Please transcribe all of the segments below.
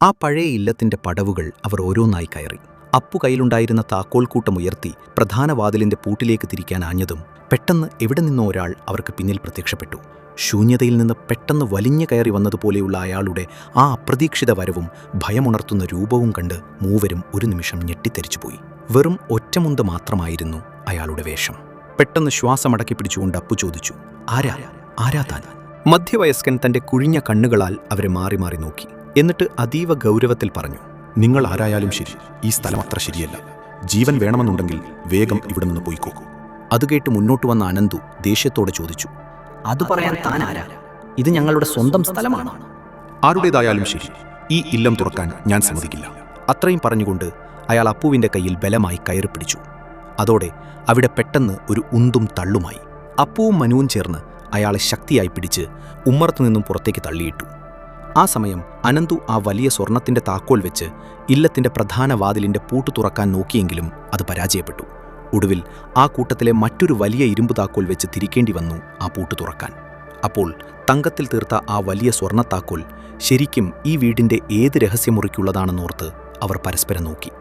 ആ പഴയ ഇല്ലത്തിന്റെ പടവുകൾ അവർ ഓരോന്നായി കയറി. അപ്പു കയ്യിലുണ്ടായിരുന്ന താക്കോൽക്കൂട്ടം ഉയർത്തി പ്രധാന വാതിലിന്റെ പൂട്ടിലേക്ക് തിരിക്കാൻ ആഞ്ഞതും പെട്ടെന്ന് എവിടെ നിന്നോ ഒരാൾ അവർക്ക് പിന്നിൽ പ്രത്യക്ഷപ്പെട്ടു. ശൂന്യതയിൽ നിന്ന് പെട്ടെന്ന് വലിഞ്ഞു കയറി വന്നതുപോലെയുള്ള അയാളുടെ ആ അപ്രതീക്ഷിത വരവും ഭയമുണർത്തുന്ന രൂപവും കണ്ട് മൂവരും ഒരു നിമിഷം ഞെട്ടിത്തെറിച്ചുപോയി. വെറും ഒറ്റമുണ്ട് മാത്രമായിരുന്നു അയാളുടെ വേഷം. പെട്ടെന്ന് ശ്വാസമടക്കി പിടിച്ചുകൊണ്ട് അപ്പു ചോദിച്ചു, ആരാ താൻ? മധ്യവയസ്കൻ തന്റെ കുഴിഞ്ഞ കണ്ണുകളാൽ അവരെ മാറി മാറി നോക്കി. എന്നിട്ട് അതീവ ഗൗരവത്തിൽ പറഞ്ഞു, നിങ്ങൾ ആരായാലും ശരി, ഈ സ്ഥലം അത്ര ശരിയല്ല. ജീവൻ വേണമെന്നുണ്ടെങ്കിൽ വേഗം ഇവിടെ നിന്ന് പോയിക്കോ. അത് കേട്ട് മുന്നോട്ട് വന്ന അനന്തു ദേഷ്യത്തോടെ ചോദിച്ചു, അത് പറയാൻ താൻ ആരാ? ഇത് ഞങ്ങളുടെ സ്വന്തം സ്ഥലമാണ്. ആരുടേതായാലും ശരി, ഈ ഇല്ലം തുറക്കാൻ ഞാൻ സമ്മതിക്കില്ല. അത്രയും പറഞ്ഞുകൊണ്ട് അയാൾ അപ്പുവിന്റെ കയ്യിൽ ബലമായി കയറി പിടിച്ചു. അതോടെ അവിടെ പെട്ടെന്ന് ഒരു ഉന്തും തള്ളുമായി. അപ്പുവും മനുവും ചേർന്ന് അയാളെ ശക്തിയായി പിടിച്ച് ഉമ്മറത്തുനിന്നും പുറത്തേക്ക് തള്ളിയിട്ടു. ആ സമയം അനന്തു ആ വലിയ സ്വർണത്തിന്റെ താക്കോൽ വെച്ച് ഇല്ലത്തിന്റെ പ്രധാന വാതിലിന്റെ പൂട്ട് തുറക്കാൻ നോക്കിയെങ്കിലും അത് പരാജയപ്പെട്ടു. ഒടുവിൽ ആ കൂട്ടത്തിലെ മറ്റൊരു വലിയ ഇരുമ്പു താക്കോൽ വെച്ച് തിരിക്കേണ്ടി വന്നു ആ പൂട്ട് തുറക്കാൻ. അപ്പോൾ തങ്കത്തിൽ തീർത്ത ആ വലിയ സ്വർണ്ണത്താക്കോൽ ശരിക്കും ഈ വീടിന്റെ ഏത് രഹസ്യമുറിക്കുള്ളതാണെന്നോർത്ത് അവർ പരസ്പരം നോക്കി.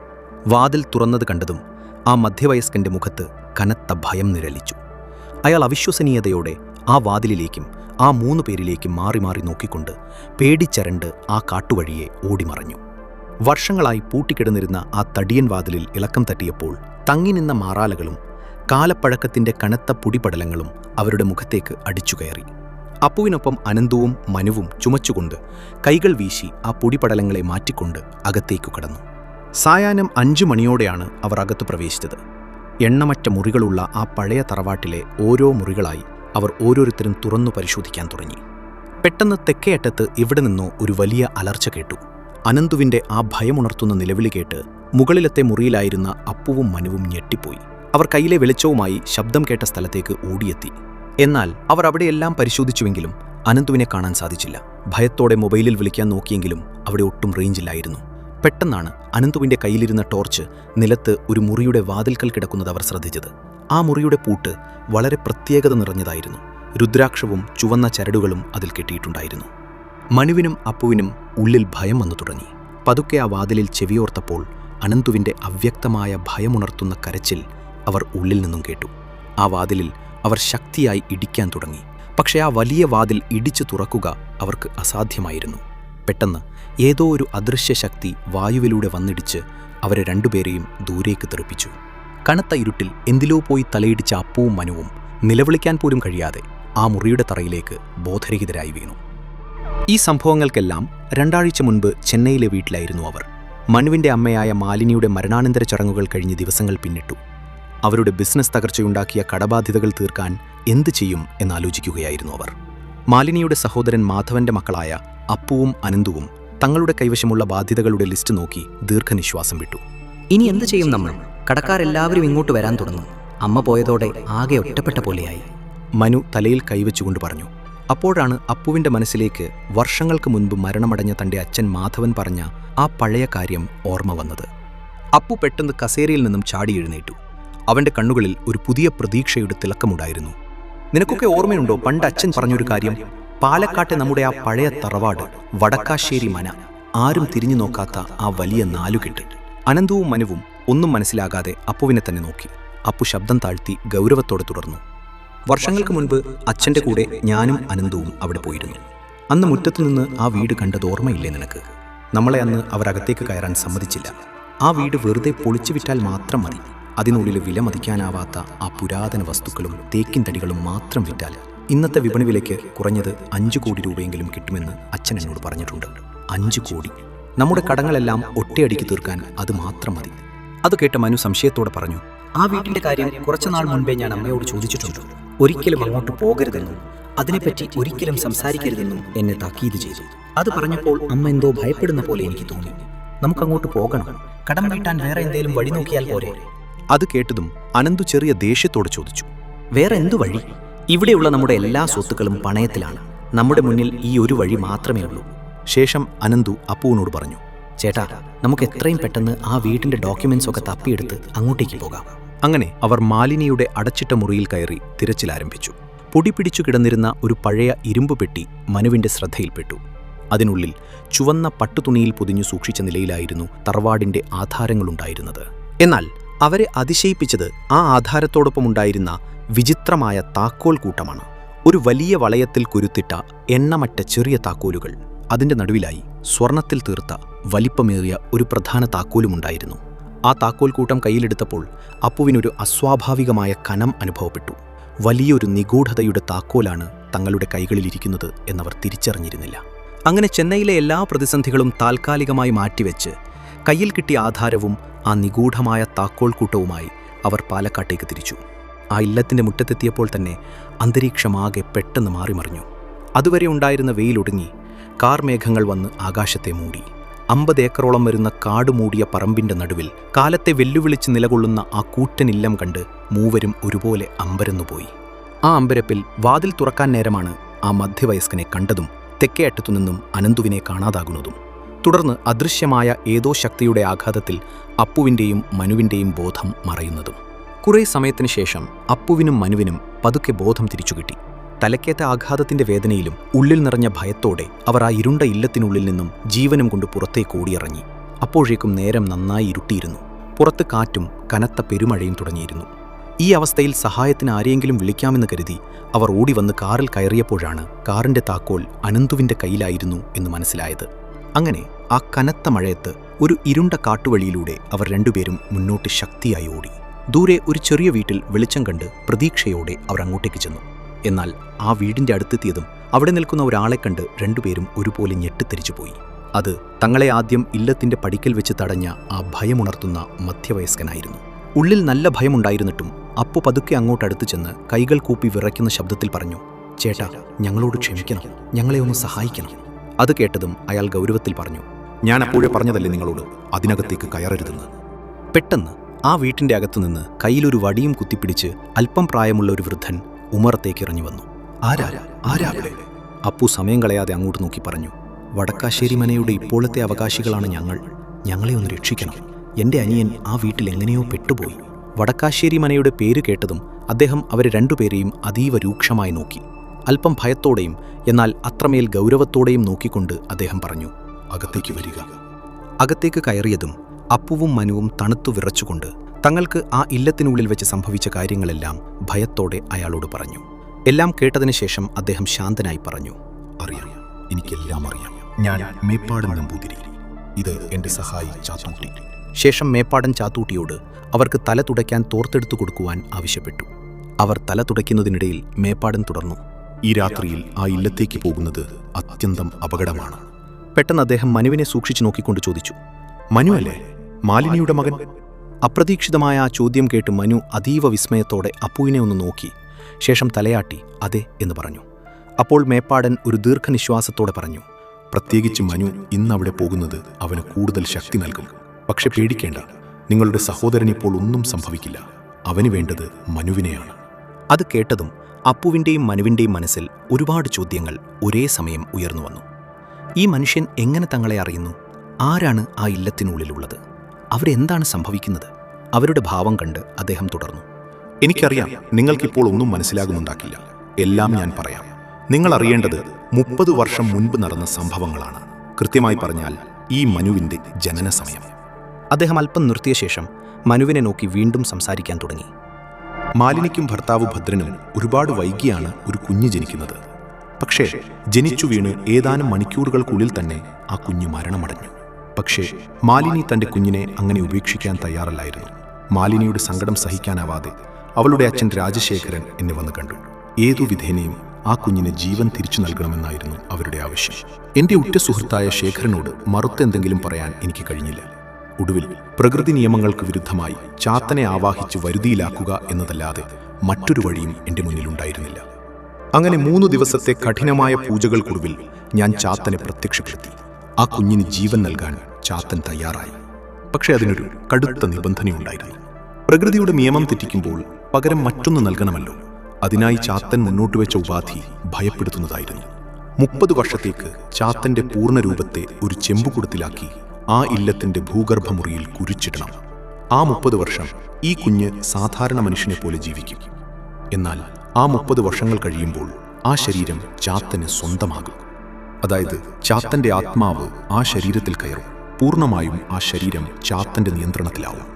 വാതിൽ തുറന്നത് കണ്ടതും ആ മധ്യവയസ്കന്റെ മുഖത്ത് കനത്ത ഭയം നിഴലിച്ചു. അയാൾ അവിശ്വസനീയതയോടെ ആ വാതിലിലേക്കും ആ 3 പേരിലേക്കും മാറി മാറി നോക്കിക്കൊണ്ട് പേടിച്ചരണ്ട് ആ കാട്ടുവഴിയെ ഓടിമറഞ്ഞു. വർഷങ്ങളായി പൂട്ടിക്കിടന്നിരുന്ന ആ തടിയൻ വാതിലിൽ ഇളക്കം തട്ടിയപ്പോൾ തങ്ങി നിന്ന മാറാലകളും കാലപ്പഴക്കത്തിന്റെ കനത്ത പൊടിപടലങ്ങളും അവരുടെ മുഖത്തേക്ക് അടിച്ചുകയറി. അപ്പുവിനൊപ്പം അനന്തുവും മനുവും ചുമച്ചുകൊണ്ട് കൈകൾ വീശി ആ പൊടിപടലങ്ങളെ മാറ്റിക്കൊണ്ട് അകത്തേക്കു കടന്നു. സായാഹ്നം 5 മണിയോടെയാണ് അവർ അകത്ത് പ്രവേശിച്ചത്. എണ്ണമറ്റ മുറികളുള്ള ആ പഴയ തറവാട്ടിലെ ഓരോ മുറികളായി അവർ ഓരോരുത്തരും തുറന്നു പരിശോധിക്കാൻ തുടങ്ങി. പെട്ടെന്ന് തെക്കേയറ്റത്ത് ഇവിടെ നിന്നോ ഒരു വലിയ അലർച്ച കേട്ടു. അനന്തുവിന്റെ ആ ഭയമുണർത്തുന്ന നിലവിളി കേട്ട് മുകളിലത്തെ മുറിയിലായിരുന്ന അപ്പുവും മനുവും ഞെട്ടിപ്പോയി. അവർ കയ്യിലെ വെളിച്ചവുമായി ശബ്ദം കേട്ട സ്ഥലത്തേക്ക് ഓടിയെത്തി. എന്നാൽ അവർ അവിടെയെല്ലാം പരിശോധിച്ചുവെങ്കിലും അനന്തുവിനെ കാണാൻ സാധിച്ചില്ല. ഭയത്തോടെ മൊബൈലിൽ വിളിക്കാൻ നോക്കിയെങ്കിലും അവിടെ ഒട്ടും റേഞ്ചില്ലായിരുന്നു. പെട്ടെന്നാണ് അനന്തുവിന്റെ കയ്യിലിരുന്ന ടോർച്ച് നിലത്ത് ഒരു മുറിയുടെ വാതിൽക്കൽ കിടക്കുന്നത് അവർ ശ്രദ്ധിച്ചത്. ആ മുറിയുടെ പൂട്ട് വളരെ പ്രത്യേകത നിറഞ്ഞതായിരുന്നു. രുദ്രാക്ഷവും ചുവന്ന ചരടുകളും അതിൽ കെട്ടിയിട്ടുണ്ടായിരുന്നു. മനുവിനും അപ്പുവിനും ഉള്ളിൽ ഭയം വന്നു തുടങ്ങി. പതുക്കെ ആ വാതിലിൽ ചെവിയോർത്തപ്പോൾ അനന്തുവിന്റെ അവ്യക്തമായ ഭയമുണർത്തുന്ന കരച്ചിൽ അവർ ഉള്ളിൽ നിന്നും കേട്ടു. ആ വാതിലിൽ അവർ ശക്തിയായി ഇടിക്കാൻ തുടങ്ങി. പക്ഷേ ആ വലിയ വാതിൽ ഇടിച്ചു തുറക്കുക അവർക്ക് അസാധ്യമായിരുന്നു. പെട്ടെന്ന് ഏതോ ഒരു അദൃശ്യ ശക്തി വായുവിലൂടെ വന്നിടിച്ച് അവരെ രണ്ടുപേരെയും ദൂരേക്ക് തെറിപ്പിച്ചു. കനത്ത ഇരുട്ടിൽ എന്തിലോ പോയി തലയിടിച്ച അപ്പുവും മനുവും നിലവിളിക്കാൻ പോലും കഴിയാതെ ആ മുറിയുടെ തറയിലേക്ക് ബോധരഹിതരായി വീണു. ഈ സംഭവങ്ങൾക്കെല്ലാം 2 ആഴ്ച മുൻപ് ചെന്നൈയിലെ വീട്ടിലായിരുന്നു അവർ. മനുവിന്റെ അമ്മയായ മാലിനിയുടെ മരണാനന്തര ചടങ്ങുകൾ കഴിഞ്ഞ് ദിവസങ്ങൾ പിന്നിട്ടു. അവരുടെ ബിസിനസ് തകർച്ചയുണ്ടാക്കിയ കടബാധ്യതകൾ തീർക്കാൻ എന്ത് ചെയ്യും എന്നാലോചിക്കുകയായിരുന്നു അവർ. മാലിനിയുടെ സഹോദരൻ മാധവന്റെ മക്കളായ അപ്പുവും അനന്തുവും തങ്ങളുടെ കൈവശമുള്ള ബാധ്യതകളുടെ ലിസ്റ്റ് നോക്കി ദീർഘനിശ്വാസം വിട്ടു. ഇനി എന്ത് ചെയ്യും നമ്മൾ? കടക്കാരെല്ലാവരും ഇങ്ങോട്ട് വരാൻ തുടങ്ങും. അമ്മ പോയതോടെ ആകെ ഒറ്റപ്പെട്ട പോലെയായി. മനു തലയിൽ കൈവച്ചുകൊണ്ട് പറഞ്ഞു. അപ്പോഴാണ് അപ്പുവിന്റെ മനസ്സിലേക്ക് വർഷങ്ങൾക്ക് മുൻപ് മരണമടഞ്ഞ തന്റെ അച്ഛൻ മാധവൻ പറഞ്ഞ ആ പഴയ കാര്യം ഓർമ്മ വന്നത്. അപ്പു പെട്ടെന്ന് കസേരയിൽ നിന്നും ചാടി എഴുന്നേറ്റു. അവന്റെ കണ്ണുകളിൽ ഒരു പുതിയ പ്രതീക്ഷയുടെ തിളക്കമുണ്ടായിരുന്നു. നിനക്കൊക്കെ ഓർമ്മയുണ്ടോ പണ്ട് അച്ഛൻ പറഞ്ഞൊരു കാര്യം? പാലക്കാട്ടെ നമ്മുടെ ആ പഴയ തറവാട്, വടക്കാശ്ശേരി മന, ആരും തിരിഞ്ഞു നോക്കാത്ത ആ വലിയ 4 കെട്ട്. അനന്തുവും മനുവും ഒന്നും മനസ്സിലാകാതെ അപ്പുവിനെ തന്നെ നോക്കി. അപ്പു ശബ്ദം താഴ്ത്തി ഗൗരവത്തോടെ തുടർന്നു. വർഷങ്ങൾക്ക് മുൻപ് അച്ഛൻ്റെ കൂടെ ഞാനും അനന്തുവും അവിടെ പോയിരുന്നു. അന്ന് മുറ്റത്തുനിന്ന് ആ വീട് കണ്ടത് ഓർമ്മയില്ലേ നിനക്ക്? നമ്മളെ അന്ന് അവരകത്തേക്ക് കയറാൻ സമ്മതിച്ചില്ല. ആ വീട് വെറുതെ പൊളിച്ചു വിറ്റാൽ മാത്രം മതി. അതിനുള്ളിൽ വിലമതിക്കാനാവാത്ത ആ പുരാതന വസ്തുക്കളും തേക്കിൻ തടികളും മാത്രം വിറ്റാൽ ഇന്നത്തെ വിപണി വിലയ്ക്ക് കുറഞ്ഞത് 5 കോടി രൂപയെങ്കിലും കിട്ടുമെന്ന് അച്ഛൻ എന്നോട് പറഞ്ഞിട്ടുണ്ട്. 5 കോടി! നമ്മുടെ കടങ്ങളെല്ലാം ഒറ്റയടിക്ക് തീർക്കാൻ അത് മാത്രം മതി. അത് കേട്ട മനു സംശയത്തോടെ പറഞ്ഞു. ആ വീട്ടിന്റെ കാര്യം കുറച്ചുനാൾ മുൻപേ ഞാൻ അമ്മയോട് ചോദിച്ചിട്ടുണ്ട്. ഒരിക്കലും അങ്ങോട്ട് പോകരുതെന്നും അതിനെപ്പറ്റി ഒരിക്കലും സംസാരിക്കരുതെന്നും എന്നെ താക്കീത് ചെയ്തു. അത് പറഞ്ഞപ്പോൾ അമ്മ എന്തോ ഭയപ്പെടുന്ന പോലെ എനിക്ക് തോന്നി. നമുക്കങ്ങോട്ട് പോകണം. കടം വീട്ടാൻ വേറെ എന്തെങ്കിലും വഴി നോക്കിയാൽ പോരെ? അത് കേട്ടതും അനന്തു ചെറിയ ദേഷ്യത്തോടെ ചോദിച്ചു, വേറെ എന്തു വഴി? ഇവിടെയുള്ള നമ്മുടെ എല്ലാ സ്വത്തുക്കളും പണയത്തിലാണ്. നമ്മുടെ മുന്നിൽ ഈ ഒരു വഴി മാത്രമേ ഉള്ളൂ. ശേഷം അനന്തു അപ്പുവിനോട് പറഞ്ഞു, ചേട്ടാ, നമുക്ക് എത്രയും പെട്ടെന്ന് ആ വീടിന്റെ ഡോക്യുമെന്റ്സ് ഒക്കെ തപ്പിയെടുത്ത് അങ്ങോട്ടേക്ക് പോകാം. അങ്ങനെ അവർ മാലിനിയുടെ അടച്ചിട്ട മുറിയിൽ കയറി തിരച്ചിലാരംഭിച്ചു. പൊടി പിടിച്ചു കിടന്നിരുന്ന ഒരു പഴയ ഇരുമ്പ് പെട്ടി മനുവിന്റെ ശ്രദ്ധയിൽപ്പെട്ടു. അതിനുള്ളിൽ ചുവന്ന പട്ടുതുണിയിൽ പൊതിഞ്ഞു സൂക്ഷിച്ച നിലയിലായിരുന്നു തറവാടിൻ്റെ ആധാരങ്ങളുണ്ടായിരുന്നത്. എന്നാൽ അവരെ അതിശയിപ്പിച്ചത് ആ ആധാരത്തോടൊപ്പമുണ്ടായിരുന്ന വിചിത്രമായ താക്കോൽ കൂട്ടമാണ്. ഒരു വലിയ വളയത്തിൽ കുരുത്തിട്ട എണ്ണമറ്റ ചെറിയ താക്കോലുകൾ. അതിൻ്റെ നടുവിലായി സ്വർണത്തിൽ തീർത്ത വലിപ്പമേറിയ ഒരു പ്രധാന താക്കോലുമുണ്ടായിരുന്നു. ആ താക്കോൽ കൂട്ടം കയ്യിലെടുത്തപ്പോൾ അപ്പുവിനൊരു അസ്വാഭാവികമായ കനം അനുഭവപ്പെട്ടു. വലിയൊരു നിഗൂഢതയുടെ താക്കോലാണ് തങ്ങളുടെ കൈകളിലിരിക്കുന്നത് എന്നവർ തിരിച്ചറിഞ്ഞിരുന്നില്ല. അങ്ങനെ ചെന്നൈയിലെ എല്ലാ പ്രതിസന്ധികളും താൽക്കാലികമായി മാറ്റിവെച്ച് കയ്യിൽ കിട്ടിയ ആധാരവും ആ നിഗൂഢമായ താക്കോൽ കൂട്ടവുമായി അവർ പാലക്കാട്ടേക്ക് തിരിച്ചു. ആ ഇല്ലത്തിൻ്റെ മുറ്റത്തെത്തിയപ്പോൾ തന്നെ അന്തരീക്ഷമാകെ പെട്ടെന്ന് മാറിമറിഞ്ഞു. അതുവരെ ഉണ്ടായിരുന്ന വെയിലൊടുങ്ങി കാർമേഘങ്ങൾ വന്ന് ആകാശത്തെ മൂടി. 50 ഏക്കറോളം വരുന്ന കാടുമൂടിയ പറമ്പിൻ്റെ നടുവിൽ കാലത്തെ വെല്ലുവിളിച്ച് നിലകൊള്ളുന്ന ആ കൂറ്റനില്ലം കണ്ട് മൂവരും ഒരുപോലെ അമ്പരന്നുപോയി. ആ അമ്പരപ്പിൽ വാതിൽ തുറക്കാൻ നേരമാണ് ആ മധ്യവയസ്കനെ കണ്ടതും തെക്കേ അറ്റത്തുനിന്നും അനന്തുവിനെ കാണാതാകുന്നതും. തുടർന്ന് അദൃശ്യമായ ഏതോ ശക്തിയുടെ ആഘാതത്തിൽ അപ്പുവിൻ്റെയും മനുവിൻ്റെയും ബോധം മറയുന്നതും. കുറേ സമയത്തിന് ശേഷം അപ്പുവിനും മനുവിനും പതുക്കെ ബോധം തിരിച്ചുകിട്ടി. തലക്കേറ്റ ആഘാതത്തിന്റെ വേദനയിലും ഉള്ളിൽ നിറഞ്ഞ ഭയത്തോടെ അവർ ആ ഇരുണ്ട ഇല്ലത്തിനുള്ളിൽ നിന്നും ജീവനും കൊണ്ട് പുറത്തേക്ക് ഓടിയിറങ്ങി. അപ്പോഴേക്കും നേരം നന്നായി ഇരുട്ടിയിരുന്നു. പുറത്ത് കാറ്റും കനത്ത പെരുമഴയും തുടങ്ങിയിരുന്നു. ഈ അവസ്ഥയിൽ സഹായത്തിന് ആരെയെങ്കിലും വിളിക്കാമെന്ന് കരുതി അവർ ഓടിവന്ന് കാറിൽ കയറിയപ്പോഴാണ് കാറിന്റെ താക്കോൽ അനന്തുവിന്റെ കയ്യിലായിരുന്നു എന്ന് മനസ്സിലായത്. അങ്ങനെ ആ കനത്ത മഴയത്ത് ഒരു ഇരുണ്ട കാട്ടുവഴിയിലൂടെ അവർ രണ്ടുപേരും മുന്നോട്ട് ശക്തിയായി ഓടി. ദൂരെ ഒരു ചെറിയ വീട്ടിൽ വെളിച്ചം കണ്ട് പ്രതീക്ഷയോടെ അവർ അങ്ങോട്ടേക്ക് ചെന്നു. എന്നാൽ ആ വീടിൻ്റെ അടുത്തെത്തിയതും അവിടെ നിൽക്കുന്ന ഒരാളെ കണ്ട് രണ്ടുപേരും ഒരുപോലെ ഞെട്ടിത്തെരിച്ചുപോയി. അത് തങ്ങളെ ആദ്യം ഇല്ലത്തിൻ്റെ പടിക്കൽ വെച്ച് തടഞ്ഞ ആ ഭയമുണർത്തുന്ന മധ്യവയസ്കനായിരുന്നു. ഉള്ളിൽ നല്ല ഭയമുണ്ടായിരുന്നിട്ടും അപ്പു പതുക്കെ അങ്ങോട്ടടുത്ത് ചെന്ന് കൈകൾ കൂപ്പി വിറയ്ക്കുന്ന ശബ്ദത്തിൽ പറഞ്ഞു, ചേട്ടാ, ഞങ്ങളോട് ക്ഷമിക്കണം, ഞങ്ങളെ ഒന്ന് സഹായിക്കണം. അത് കേട്ടതും അയാൾ ഗൗരവത്തിൽ പറഞ്ഞു, ഞാൻ അപ്പോഴേ പറഞ്ഞതല്ലേ നിങ്ങളോട് അതിനകത്തേക്ക് കയറരുതെന്ന്. പെട്ടെന്ന് ആ വീട്ടിൻ്റെ അകത്തുനിന്ന് കയ്യിലൊരു വടിയും കുത്തിപ്പിടിച്ച് അല്പം പ്രായമുള്ള ഒരു വൃദ്ധൻ ഉമ്മറത്തേക്ക് ഇറങ്ങി വന്നു. ആരാ അവിടെ? അപ്പു സമയം കളയാതെ അങ്ങോട്ട് നോക്കി പറഞ്ഞു, വടക്കാശ്ശേരി മനയുടെ ഇപ്പോഴത്തെ അവകാശികളാണ് ഞങ്ങളെ ഒന്ന് രക്ഷിക്കണം. എൻ്റെ അനിയൻ ആ വീട്ടിൽ എങ്ങനെയോ പെട്ടുപോയി. വടക്കാശ്ശേരി മനയുടെ പേര് കേട്ടതും അദ്ദേഹം അവരെ രണ്ടുപേരെയും അതീവ രൂക്ഷമായി നോക്കി. അല്പം ഭയത്തോടെയും എന്നാൽ അത്രമേൽ ഗൗരവത്തോടെയും നോക്കിക്കൊണ്ട് അദ്ദേഹം പറഞ്ഞു, അകത്തേക്ക് വരിക. അകത്തേക്ക് കയറിയതും അപ്പുവും മനുവും തണുത്തു വിറച്ചുകൊണ്ട് തങ്ങൾക്ക് ആ ഇല്ലത്തിനുള്ളിൽ വെച്ച് സംഭവിച്ച കാര്യങ്ങളെല്ലാം ഭയത്തോടെ അയാളോട് പറഞ്ഞു. എല്ലാം കേട്ടതിന് ശേഷം അദ്ദേഹം ശാന്തനായി പറഞ്ഞു, അറിയാം, എനിക്കെല്ലാം അറിയാം. ഞാൻ മേപ്പാടൻ നമ്പൂതിരി. ഇത് എൻ്റെ സഹായി ചാത്തൂട്ടി. ശേഷം മേപ്പാടൻ ചാത്തൂട്ടിയോട് അവർക്ക് തല തുടയ്ക്കാൻ തോർത്തെടുത്തു കൊടുക്കുവാൻ ആവശ്യപ്പെട്ടു. അവർ തല തുടയ്ക്കുന്നതിനിടയിൽ മേപ്പാടൻ തുടർന്നു, ഈ രാത്രിയിൽ ആ ഇല്ലത്തേക്ക് പോകുന്നത് അത്യന്തം അപകടമാണ്. പെട്ടെന്ന് അദ്ദേഹം മനുവിനെ സൂക്ഷിച്ചു നോക്കിക്കൊണ്ട് ചോദിച്ചു, മനു അല്ലേ, മാലിനിയുടെ മകൻ? അപ്രതീക്ഷിതമായ ആ ചോദ്യം കേട്ട് മനു അതീവ വിസ്മയത്തോടെ അപ്പുവിനെ ഒന്ന് നോക്കി. ശേഷം തലയാട്ടി അതെ എന്ന് പറഞ്ഞു. അപ്പോൾ മേപ്പാടൻ ഒരു ദീർഘനിശ്വാസത്തോടെ പറഞ്ഞു, പ്രത്യേകിച്ച് മനു ഇന്നവിടെ പോകുന്നത് അവന് കൂടുതൽ ശക്തി നൽകും. പക്ഷെ പേടിക്കേണ്ട, നിങ്ങളുടെ സഹോദരൻ ഇപ്പോൾ ഒന്നും സംഭവിക്കില്ല. അവന് വേണ്ടത് മനുവിനെയാണ്. അത് കേട്ടതും അപ്പുവിൻ്റെയും മനുവിൻ്റെയും മനസ്സിൽ ഒരുപാട് ചോദ്യങ്ങൾ ഒരേ സമയം ഉയർന്നു വന്നു. ഈ മനുഷ്യൻ എങ്ങനെ തങ്ങളെ അറിയുന്നു? ആരാണ് ആ ഇല്ലത്തിനുള്ളിലുള്ളത്? അവരെന്താണ് സംഭവിക്കുന്നത്? അവരുടെ ഭാവം കണ്ട് അദ്ദേഹം തുടർന്നു, എനിക്കറിയാം, നിങ്ങൾക്കിപ്പോൾ ഒന്നും മനസ്സിലാകുന്നുണ്ടാക്കില്ല. എല്ലാം ഞാൻ പറയാം. നിങ്ങൾ അറിയേണ്ടത് 30 വർഷം മുൻപ് നടന്ന സംഭവങ്ങളാണ്. കൃത്യമായി പറഞ്ഞാൽ ഈ മനുവിൻ്റെ ജനന സമയം. അദ്ദേഹം അല്പം നിർത്തിയ ശേഷം മനുവിനെ നോക്കി വീണ്ടും സംസാരിക്കാൻ തുടങ്ങി. മാലിനിക്കും ഭർത്താവ് ഭദ്രനും ഒരുപാട് വൈകിയാണ് ഒരു കുഞ്ഞ് ജനിക്കുന്നത്. പക്ഷേ ജനിച്ചു വീണ് ഏതാനും മണിക്കൂറുകൾക്കുള്ളിൽ തന്നെ ആ കുഞ്ഞ് മരണമടഞ്ഞു. പക്ഷേ മാലിനി തൻ്റെ കുഞ്ഞിനെ അങ്ങനെ ഉപേക്ഷിക്കാൻ തയ്യാറല്ലായിരുന്നു. മാലിനിയുടെ സങ്കടം സഹിക്കാനാവാതെ അവളുടെ അച്ഛൻ രാജശേഖരൻ എന്നെ വന്ന് കണ്ടു. ഏതു വിധേനയും ആ കുഞ്ഞിന് ജീവൻ തിരിച്ചു നൽകണമെന്നായിരുന്നു അവരുടെ ആവശ്യം. എൻ്റെ ഉറ്റ സുഹൃത്തായ ശേഖരനോട് മറുത്തെന്തെങ്കിലും പറയാൻ എനിക്ക് കഴിഞ്ഞില്ല. ഒടുവിൽ പ്രകൃതി നിയമങ്ങൾക്ക് വിരുദ്ധമായി ചാത്തനെ ആവാഹിച്ച് വരുതിയിലാക്കുക എന്നതല്ലാതെ മറ്റൊരു വഴിയും എൻ്റെ മുന്നിലുണ്ടായിരുന്നില്ല. അങ്ങനെ 3 ദിവസത്തെ കഠിനമായ പൂജകൾക്കൊടുവിൽ ഞാൻ ചാത്തനെ പ്രത്യക്ഷപ്പെടുത്തി. ആ കുഞ്ഞിന് ജീവൻ നൽകാൻ ചാത്തൻ തയ്യാറായി. പക്ഷെ അതിനൊരു കടുത്ത നിബന്ധനയുണ്ടായിരുന്നു. പ്രകൃതിയുടെ നിയമം തെറ്റിക്കുമ്പോൾ പകരം മറ്റൊന്ന് നൽകണമല്ലോ. അതിനായി ചാത്തൻ മുന്നോട്ട് വെച്ച ഉപാധി ഭയപ്പെടുത്തുന്നതായിരുന്നു. 30 വർഷത്തേക്ക് ചാത്തന്റെ പൂർണ്ണരൂപത്തെ ഒരു ചെമ്പുകുടത്തിലാക്കി ആ ഇല്ലത്തിന്റെ ഭൂഗർഭമുറിയിൽ കുരിച്ചിടണം. ആ 30 വർഷം ഈ കുഞ്ഞ് സാധാരണ മനുഷ്യനെ പോലെ ജീവിക്കും. എന്നാൽ ആ 30 വർഷങ്ങൾ കഴിയുമ്പോൾ ആ ശരീരം ചാത്തന് സ്വന്തമാകും. അതായത് ചാത്തന്റെ ആത്മാവ് ആ ശരീരത്തിൽ കയറും. പൂർണ്ണമായും ആ ശരീരം ചാത്തന്റെ നിയന്ത്രണത്തിലാവും.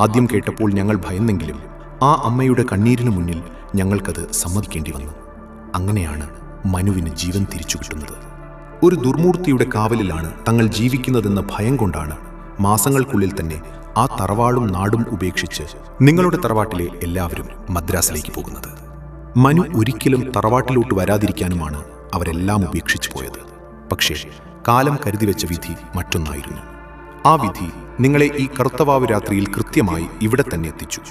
ആദ്യം കേട്ടപ്പോൾ ഞങ്ങൾ ഭയന്നെങ്കിലും ആ അമ്മയുടെ കണ്ണീരിനു മുന്നിൽ ഞങ്ങൾക്കത് സമ്മതിക്കേണ്ടി വന്നു. അങ്ങനെയാണ് മനുവിന് ജീവൻ തിരിച്ചു കിട്ടുന്നത്. ഒരു ദുർമൂർത്തിയുടെ കാവലിലാണ് തങ്ങൾ ജീവിക്കുന്നതെന്ന ഭയം കൊണ്ടാണ് മാസങ്ങൾക്കുള്ളിൽ തന്നെ ആ തറവാടും നാടും ഉപേക്ഷിച്ച് നിങ്ങളുടെ തറവാട്ടിലെ എല്ലാവരും മദ്രാസിലേക്ക് പോകുന്നത്. മനു ഒരിക്കലും തറവാട്ടിലോട്ട് വരാതിരിക്കാനുമാണ് അവരെല്ലാം ഉപേക്ഷിച്ചു പോയത്. പക്ഷേ കാലം കരുതിവെച്ച വിധി മറ്റൊന്നായിരുന്നു. ആ വിധി നിങ്ങളെ ഈ കറുത്തവാവ് രാത്രിയിൽ കൃത്യമായി ഇവിടെ തന്നെ എത്തിച്ചു.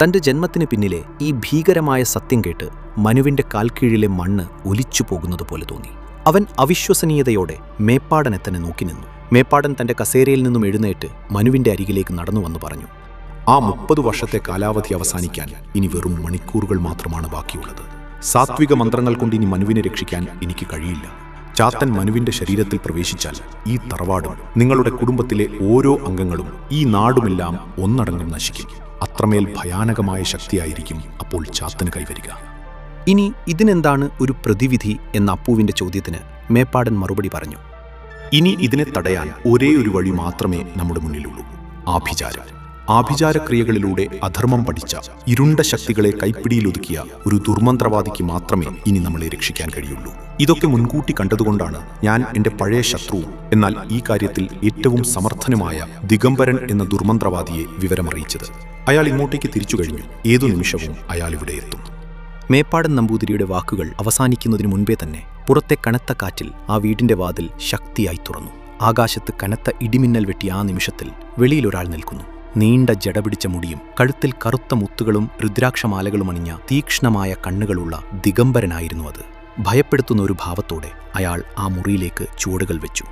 തന്റെ ജന്മത്തിന് പിന്നിലെ ഈ ഭീകരമായ സത്യം കേട്ട് മനുവിന്റെ കാൽക്കീഴിലെ മണ്ണ് ഒലിച്ചു പോകുന്നത് പോലെ തോന്നി. അവൻ അവിശ്വസനീയതയോടെ മേപ്പാടനെ തന്നെ നോക്കി നിന്നു. മേപ്പാടൻ തന്റെ കസേരയിൽ നിന്നും എഴുന്നേറ്റ് മനുവിന്റെ അരികിലേക്ക് നടന്നു വന്നു പറഞ്ഞു, ആ 30 വർഷത്തെ കാലാവധി അവസാനിക്കാൻ ഇനി വെറും മണിക്കൂറുകൾ മാത്രമാണ് ബാക്കിയുള്ളത്. സാത്വിക മന്ത്രങ്ങൾ കൊണ്ട് ഇനി മനുവിനെ രക്ഷിക്കാൻ എനിക്ക് കഴിയില്ല. ചാത്തൻ മനുവിന്റെ ശരീരത്തിൽ പ്രവേശിച്ചാൽ ഈ തറവാടും നിങ്ങളുടെ കുടുംബത്തിലെ ഓരോ അംഗങ്ങളും ഈ നാടുമെല്ലാം ഒന്നടങ്കം നശിക്കും. അത്രമേൽ ഭയാനകമായ ശക്തിയായിരിക്കും അപ്പോൾ ചാത്തന് കൈവരിക. ഇനി ഇതിനെന്താണ് ഒരു പ്രതിവിധി എന്ന അപ്പുവിന്റെ ചോദ്യത്തിന് മേപ്പാടൻ മറുപടി പറഞ്ഞു, ഇനി ഇതിനെ തടയാൻ ഒരേ ഒരു വഴി മാത്രമേ നമ്മുടെ മുന്നിലുള്ളൂ: ആഭിചാരം. ആഭിചാരക്രിയകളിലൂടെ അധർമ്മം പഠിച്ച ഇരുണ്ട ശക്തികളെ കൈപ്പിടിയിലൊതുക്കിയ ഒരു ദുർമന്ത്രവാദിക്ക് മാത്രമേ ഇനി നമ്മളെ രക്ഷിക്കാൻ കഴിയുള്ളൂ. ഇതൊക്കെ മുൻകൂട്ടി കണ്ടതുകൊണ്ടാണ് ഞാൻ എൻ്റെ പഴയ ശത്രുവും എന്നാൽ ഈ കാര്യത്തിൽ ഏറ്റവും സമർത്ഥനുമായ ദിഗംബരൻ എന്ന ദുർമന്ത്രവാദിയെ വിവരമറിയിച്ചത്. അയാൾ ഇങ്ങോട്ടേക്ക് തിരിച്ചു കഴിഞ്ഞു. ഏതു നിമിഷവും അയാൾ ഇവിടെ എത്തും. മേപ്പാടൻ നമ്പൂതിരിയുടെ വാക്കുകൾ അവസാനിക്കുന്നതിനു മുൻപേ തന്നെ പുറത്തെ കനത്ത കാറ്റിൽ ആ വീടിന്റെ വാതിൽ ശക്തിയായി തുറന്നു. ആകാശത്ത് കനത്ത ഇടിമിന്നൽ വെട്ടിയ ആ നിമിഷത്തിൽ വെളിയിലൊരാൾ നിൽക്കുന്നു. നീണ്ട ജടപിടിച്ച മുടിയും കഴുത്തിൽ കറുത്ത മുത്തുകളും രുദ്രാക്ഷമാലകളും അണിഞ്ഞ തീക്ഷ്ണമായ കണ്ണുകളുള്ള ദിഗംബരനായിരുന്നു അത്. ഭയപ്പെടുത്തുന്ന ഒരു ഭാവത്തോടെ അയാൾ ആ മുറിയിലേക്ക് ചുവടുകൾ വെച്ചു.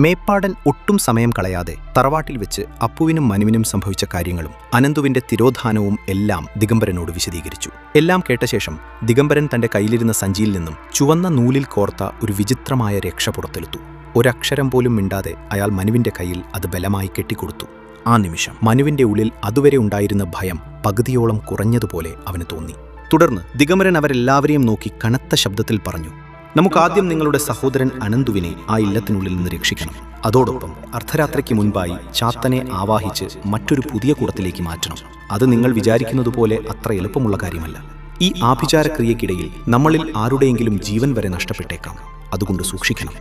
മേപ്പാടൻ ഒട്ടും സമയം കളയാതെ തറവാട്ടിൽ വെച്ച് അപ്പുവിനും മനുവിനും സംഭവിച്ച കാര്യങ്ങളും അനന്തുവിന്റെ തിരോധാനവും എല്ലാം ദിഗംബരനോട് വിശദീകരിച്ചു. എല്ലാം കേട്ട ശേഷം ദിഗംബരൻ തന്റെ കയ്യിലിരുന്ന സഞ്ചിയിൽ നിന്നും ചുവന്ന നൂലിൽ കോർത്ത ഒരു വിചിത്രമായ രക്ഷ പുറത്തെടുത്തു. ഒരക്ഷരം പോലും മിണ്ടാതെ അയാൾ മനുവിന്റെ കയ്യിൽ അത് ബലമായി കെട്ടിക്കൊടുത്തു. ആ നിമിഷം മനുവിന്റെ ഉള്ളിൽ അതുവരെ ഉണ്ടായിരുന്ന ഭയം പകുതിയോളം കുറഞ്ഞതുപോലെ അവന് തോന്നി. തുടർന്ന് ദിഗംബരൻ അവരെല്ലാവരെയും നോക്കി കനത്ത ശബ്ദത്തിൽ പറഞ്ഞു, നമുക്കാദ്യം നിങ്ങളുടെ സഹോദരൻ അനന്തുവിനെ ആ ഇല്ലത്തിനുള്ളിൽ നിന്ന് രക്ഷിക്കണം. അതോടൊപ്പം അർദ്ധരാത്രിക്ക് മുൻപായി ചാത്തനെ ആവാഹിച്ച് മറ്റൊരു പുതിയ കൂടത്തിലേക്ക് മാറ്റണം. അത് നിങ്ങൾ വിചാരിക്കുന്നതുപോലെ അത്ര എളുപ്പമുള്ള കാര്യമല്ല. ഈ ആഭിചാരക്രിയക്കിടയിൽ നമ്മളിൽ ആരുടെയെങ്കിലും ജീവൻ വരെ നഷ്ടപ്പെട്ടേക്കാം. അതുകൊണ്ട് സൂക്ഷിക്കണം.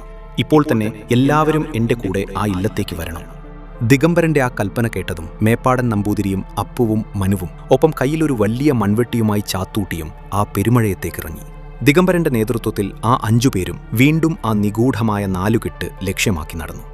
ഇപ്പോൾ തന്നെ എല്ലാവരും എൻ്റെ കൂടെ ആ ഇല്ലത്തേക്ക് വരണം. ദിഗംബരന്റെ ആ കൽപ്പന കേട്ടതും മേപ്പാടൻ നമ്പൂതിരിയും അപ്പുവും മനുവും ഒപ്പം കയ്യിലൊരു വലിയ മൺവെട്ടിയുമായി ചാത്തൂട്ടിയും ആ പെരുമഴയത്തേക്കിറങ്ങി. ദിഗംബരന്റെ നേതൃത്വത്തിൽ ആ 5 പേരും വീണ്ടും ആ നിഗൂഢമായ 4 കെട്ട് ലക്ഷ്യമാക്കി നടന്നു.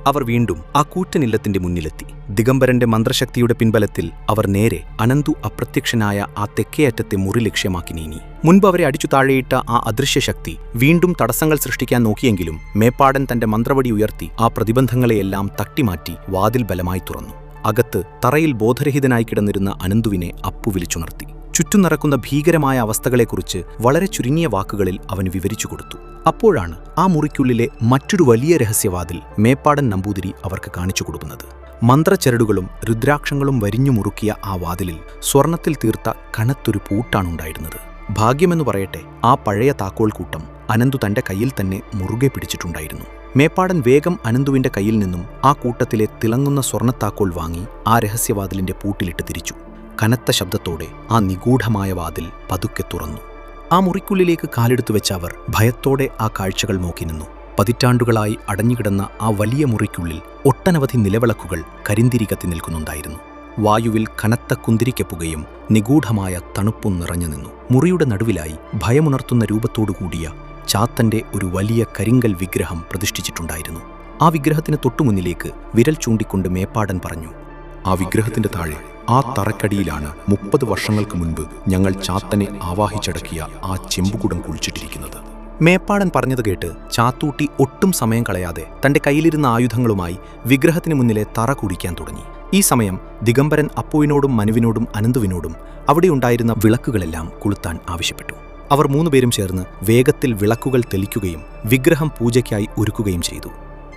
അവർ വീണ്ടും ആ കൂറ്റനില്ലത്തിന്റെ മുന്നിലെത്തി. ദിഗംബരന്റെ മന്ത്രശക്തിയുടെ പിൻബലത്തിൽ അവർ നേരെ അനന്തു അപ്രത്യക്ഷനായ ആ തെക്കേയറ്റത്തെ മുറി ലക്ഷ്യമാക്കി നീങ്ങി. മുൻപ് അവരെ അടിച്ചു താഴെയിട്ട ആ അദൃശ്യശക്തി വീണ്ടും തടസ്സങ്ങൾ സൃഷ്ടിക്കാൻ നോക്കിയെങ്കിലും മേപ്പാടൻ തന്റെ മന്ത്രവടി ഉയർത്തി ആ പ്രതിബന്ധങ്ങളെയെല്ലാം തട്ടിമാറ്റി വാതിൽ ബലമായി തുറന്നു. അകത്ത് തറയിൽ ബോധരഹിതനായി കിടന്നിരുന്ന അനന്തുവിനെ അപ്പു വിളിച്ചുണർത്തി. ചുറ്റും നടക്കുന്ന ഭീകരമായ അവസ്ഥകളെക്കുറിച്ച് വളരെ ചുരുങ്ങിയ വാക്കുകളിൽ അവൻ വിവരിച്ചു കൊടുത്തു. അപ്പോഴാണ് ആ മുറിക്കുള്ളിലെ മറ്റൊരു വലിയ രഹസ്യവാതിൽ മേപ്പാടൻ നമ്പൂതിരി അവർക്ക് കാണിച്ചു കൊടുക്കുന്നത്. മന്ത്രച്ചരടുകളും രുദ്രാക്ഷങ്ങളും വരിഞ്ഞു മുറുക്കിയ ആ വാതിലിൽ സ്വർണത്തിൽ തീർത്ത കനത്തൊരു പൂട്ടാണുണ്ടായിരുന്നത്. ഭാഗ്യമെന്നു പറയട്ടെ, ആ പഴയ താക്കോൽ കൂട്ടം അനന്തു തന്റെ കയ്യിൽ തന്നെ മുറുകെ പിടിച്ചിട്ടുണ്ടായിരുന്നു. മേപ്പാടൻ വേഗം അനന്തുവിന്റെ കയ്യിൽ നിന്നും ആ കൂട്ടത്തിലെ തിളങ്ങുന്ന സ്വർണത്താക്കോൽ വാങ്ങി ആ രഹസ്യവാതിലിന്റെ പൂട്ടിലിട്ട് തിരിച്ചു. കനത്ത ശബ്ദത്തോടെ ആ നിഗൂഢമായ വാതിൽ പതുക്കെ തുറന്നു. ആ മുറിക്കുള്ളിലേക്ക് കാലെടുത്തു വെച്ച അവർ ഭയത്തോടെ ആ കാഴ്ചകൾ നോക്കി നിന്നു. പതിറ്റാണ്ടുകളായി അടഞ്ഞുകിടന്ന ആ വലിയ മുറിക്കുള്ളിൽ ഒട്ടനവധി നിലവിളക്കുകൾ കരിന്തിരി കത്തി നിൽക്കുന്നുണ്ടായിരുന്നു. വായുവിൽ കനത്ത കുന്തിരിക്കപ്പുകയും നിഗൂഢമായ തണുപ്പും നിറഞ്ഞു നിന്നു. മുറിയുടെ നടുവിലായി ഭയമുണർത്തുന്ന രൂപത്തോടുകൂടിയ ചാത്തന്റെ ഒരു വലിയ കരിങ്കൽ വിഗ്രഹം പ്രതിഷ്ഠിച്ചിട്ടുണ്ടായിരുന്നു. ആ വിഗ്രഹത്തിന് തൊട്ടുമുന്നിലേക്ക് വിരൽ ചൂണ്ടിക്കൊണ്ട് മേപ്പാടൻ പറഞ്ഞു, ആ വിഗ്രഹത്തിന്റെ താഴെ ആ തറക്കടിയിലാണ് 30 വർഷങ്ങൾക്ക് മുൻപ് ഞങ്ങൾ ചാത്തനെ ആവാഹിച്ചടക്കിയ ആ ചെമ്പുകുടം കുഴിച്ചിട്ടിരിക്കുന്നത്. മേപ്പാടൻ പറഞ്ഞത് കേട്ട് ചാത്തൂട്ടി ഒട്ടും സമയം കളയാതെ തന്റെ കയ്യിലിരുന്ന ആയുധങ്ങളുമായി വിഗ്രഹത്തിന് മുന്നിലെ തറ കുടിക്കാൻ തുടങ്ങി. ഈ സമയം ദിഗംബരൻ അപ്പുവിനോടും മനുവിനോടും അനന്തുവിനോടും അവിടെയുണ്ടായിരുന്ന വിളക്കുകളെല്ലാം കൊളുത്താൻ ആവശ്യപ്പെട്ടു. അവർ 3 പേരും ചേർന്ന് വേഗത്തിൽ വിളക്കുകൾ തെളിക്കുകയും വിഗ്രഹം പൂജയ്ക്കായി ഒരുക്കുകയും ചെയ്തു.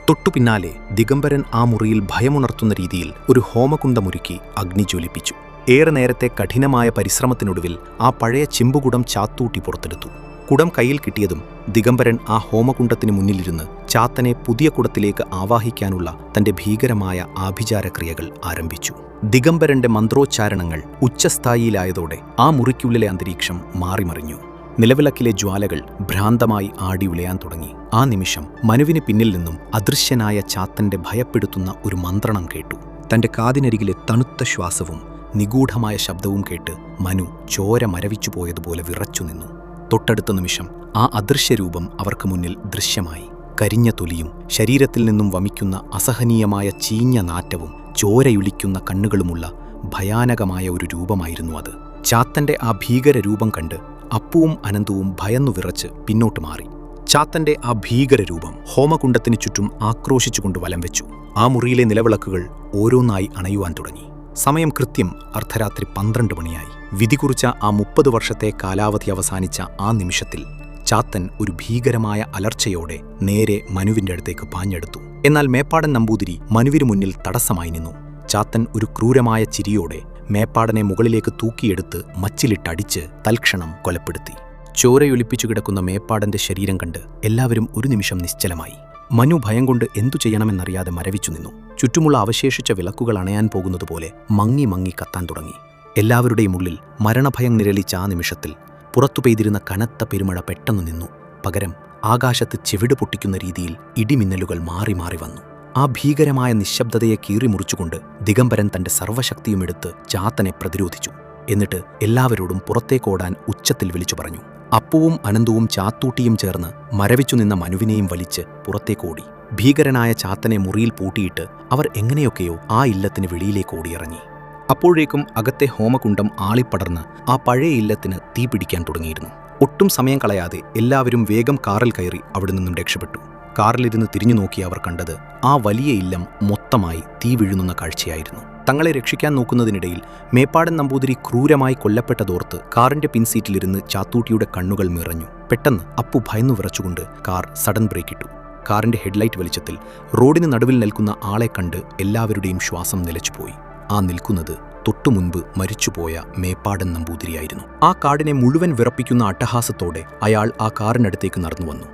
തൊട്ടു പിന്നാലെ ദിഗംബരൻ ആ മുറിയിൽ ഭയമുണർത്തുന്ന രീതിയിൽ ഒരു ഹോമകുണ്ടമൊരുക്കി അഗ്നി ജ്വലിപ്പിച്ചു. ഏറെ നേരത്തെ കഠിനമായ പരിശ്രമത്തിനൊടുവിൽ ആ പഴയ ചെമ്പുകുടം ചാത്തൂട്ടി പുറത്തെടുത്തു. കുടം കയ്യിൽ കിട്ടിയതും ദിഗംബരൻ ആ ഹോമകുണ്ഡത്തിന് മുന്നിലിരുന്ന് ചാത്തനെ പുതിയ കുടത്തിലേക്ക് ആവാഹിക്കാനുള്ള തന്റെ ഭീകരമായ ആഭിചാരക്രിയകൾ ആരംഭിച്ചു. ദിഗംബരന്റെ മന്ത്രോച്ചാരണങ്ങൾ ഉച്ചസ്ഥായിയിലായതോടെ ആ മുറിക്കുള്ളിലെ അന്തരീക്ഷം മാറിമറിഞ്ഞു. നിലവിളക്കിലെ ജ്വാലകൾ ഭ്രാന്തമായി ആടി ഉലയാൻ തുടങ്ങി. ആ നിമിഷം മനുവിന് പിന്നിൽ നിന്നും അദൃശ്യനായ ചാത്തന്റെ ഭയപ്പെടുത്തുന്ന ഒരു മന്ത്രണം കേട്ടു. തന്റെ കാതിനരികിലെ തണുത്ത ശ്വാസവും നിഗൂഢമായ ശബ്ദവും കേട്ട് മനു ചോര മരവിച്ചു പോയതുപോലെ വിറച്ചു നിന്നു. തൊട്ടടുത്ത നിമിഷം ആ അദൃശ്യരൂപം അവർക്ക് മുന്നിൽ ദൃശ്യമായി. കരിഞ്ഞ തൊലിയും ശരീരത്തിൽ നിന്നും വമിക്കുന്ന അസഹനീയമായ ചീഞ്ഞ നാറ്റവും ചോരയുളിക്കുന്ന കണ്ണുകളുമുള്ള ഭയാനകമായ ഒരു രൂപമായിരുന്നു അത്. ചാത്തന്റെ ആ ഭീകര രൂപം കണ്ട് അപ്പുവും അനന്തവും ഭയന്നു വിറച്ച് പിന്നോട്ട് മാറി. ചാത്തന്റെ ആ ഭീകരരൂപം ഹോമകുണ്ഡത്തിന് ചുറ്റും ആക്രോശിച്ചുകൊണ്ട് വലം വെച്ചു. ആ മുറിയിലെ നിലവിളക്കുകൾ ഓരോന്നായി അണയുവാൻ തുടങ്ങി. സമയം കൃത്യം അർദ്ധരാത്രി 12 മണിയായി. വിധി കുറിച്ച ആ 30 വർഷത്തെ കാലാവധി അവസാനിച്ച ആ നിമിഷത്തിൽ ചാത്തൻ ഒരു ഭീകരമായ അലർച്ചയോടെ നേരെ മനുവിന്റെ അടുത്തേക്ക് പാഞ്ഞെടുത്തു. എന്നാൽ മേപ്പാടൻ നമ്പൂതിരി മനുവിനു മുന്നിൽ തടസ്സമായി നിന്നു. ചാത്തൻ ഒരു ക്രൂരമായ ചിരിയോടെ മേപ്പാടനെ മുകളിലേക്ക് തൂക്കിയെടുത്ത് മച്ചിലിട്ടടിച്ച് തൽക്ഷണം കൊലപ്പെടുത്തി. ചോരയൊലിപ്പിച്ചു കിടക്കുന്ന മേപ്പാടന്റെ ശരീരം കണ്ട് എല്ലാവരും ഒരു നിമിഷം നിശ്ചലമായി. മനു ഭയം കൊണ്ട് എന്തു ചെയ്യണമെന്നറിയാതെ മരവിച്ചു നിന്നു. ചുറ്റുമുള്ള അവശേഷിച്ച വിളക്കുകൾ അണയാൻ പോകുന്നതുപോലെ മങ്ങി മങ്ങി കത്താൻ തുടങ്ങി. എല്ലാവരുടെയും ഉള്ളിൽ മരണഭയം നിഴലിച്ച ആ നിമിഷത്തിൽ പുറത്തു പെയ്തിരുന്ന കനത്ത പെരുമഴ പെട്ടെന്ന് നിന്നു. പകരം ആകാശത്ത് ചെവിട് പൊട്ടിക്കുന്ന രീതിയിൽ ഇടിമിന്നലുകൾ മാറി മാറി വന്നു. ആ ഭീകരമായ നിശബ്ദതയെ കീറിമുറിച്ചുകൊണ്ട് ദിഗംബരൻ തന്റെ സർവ്വശക്തിയുമെടുത്ത് ചാത്തനെ പ്രതിരോധിച്ചു. എന്നിട്ട് എല്ലാവരോടും പുറത്തേക്കോടാൻ ഉച്ചത്തിൽ വിളിച്ചു പറഞ്ഞു. അപ്പുവും അനന്തവും ചാത്തൂട്ടിയും ചേർന്ന് മരവിച്ചു നിന്ന മനുവിനെയും വലിച്ച് പുറത്തേക്കോടി. ഭീകരനായ ചാത്തനെ മുറിയിൽ പൂട്ടിയിട്ട് അവർ എങ്ങനെയൊക്കെയോ ആ ഇല്ലത്തിന് വെളിയിലേക്ക് ഓടിയിറങ്ങി. അപ്പോഴേക്കും അകത്തെ ഹോമകുണ്ഡം ആളിപ്പടർന്ന് ആ പഴയ ഇല്ലത്തിന് തീ പിടിക്കാൻ തുടങ്ങിയിരുന്നു. ഒട്ടും സമയം കളയാതെ എല്ലാവരും വേഗം കാറിൽ കയറി അവിടെ നിന്നും രക്ഷപ്പെട്ടു. കാറിലിരുന്ന് തിരിഞ്ഞു നോക്കി അവർ കണ്ടത് ആ വലിയ ഇല്ലം മൊത്തമായി തീ വീഴുന്ന കാഴ്ചയായിരുന്നു. തങ്ങളെ രക്ഷിക്കാൻ നോക്കുന്നതിനിടയിൽ മേപ്പാടൻ നമ്പൂതിരി ക്രൂരമായി കൊല്ലപ്പെട്ടതോർത്ത് കാറിന്റെ പിൻസീറ്റിലിരുന്ന് ചാത്തൂട്ടിയുടെ കണ്ണുകൾ നിറഞ്ഞു. പെട്ടെന്ന് അപ്പു ഭയന്നു വിറച്ചുകൊണ്ട് കാർ സഡൻ ബ്രേക്കിട്ടു. കാറിന്റെ ഹെഡ്ലൈറ്റ് വെളിച്ചത്തിൽ റോഡിന് നടുവിൽ നിൽക്കുന്ന ആളെ കണ്ട് എല്ലാവരുടെയും ശ്വാസം നിലച്ചുപോയി. ആ നിൽക്കുന്നത് തൊട്ടുമുൻപ് മരിച്ചുപോയ മേപ്പാടൻ നമ്പൂതിരിയായിരുന്നു. ആ കാടിനെ മുഴുവൻ വിറപ്പിക്കുന്ന അട്ടഹാസത്തോടെ അയാൾ ആ കാറിനടുത്തേക്ക് നടന്നു വന്നു.